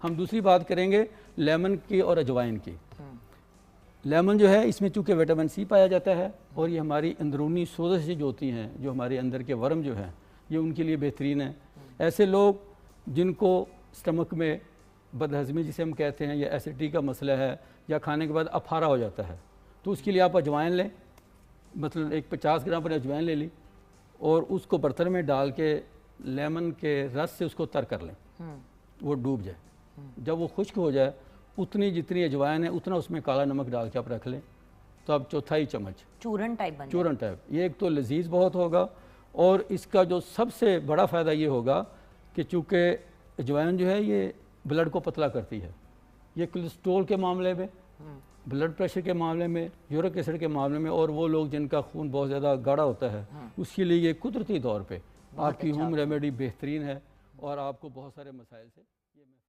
ہم دوسری بات کریں گے لیمن کی اور اجوائن کی۔ لیمن جو ہے اس میں چونکہ وٹامن سی پایا جاتا ہے اور یہ ہماری اندرونی سوزشیں جو ہوتی ہیں، جو ہمارے اندر کے ورم جو ہیں، یہ ان کے لیے بہترین ہے۔ ایسے لوگ جن کو سٹمک میں بد ہضمی جسے ہم کہتے ہیں یا ایسیڈیٹی کا مسئلہ ہے یا کھانے کے بعد افارا ہو جاتا ہے، تو اس کے لیے آپ اجوائن لیں، مثلا ایک 50 گرام پر اجوائن لے لی اور اس کو برتن میں ڈال کے لیمن کے رس سے اس کو تر کر لیں، وہ ڈوب جائے۔ جب وہ خشک ہو جائے اتنی جتنی اجوائن ہے اتنا اس میں کالا نمک ڈال کے آپ رکھ لیں، تو اب چوتھائی چمچ چورن ٹائپ یہ ایک تو لذیذ بہت ہوگا، اور اس کا جو سب سے بڑا فائدہ یہ ہوگا کہ چونکہ اجوائن جو ہے یہ بلڈ کو پتلا کرتی ہے، یہ کولیسٹرول کے معاملے میں، بلڈ پریشر کے معاملے میں، یورک ایسڈ کے معاملے میں، اور وہ لوگ جن کا خون بہت زیادہ گاڑھا ہوتا ہے اس کے لیے یہ قدرتی طور پہ آپ کی ہوم ریمیڈی بہترین ہے اور آپ کو بہت سارے مسائل سے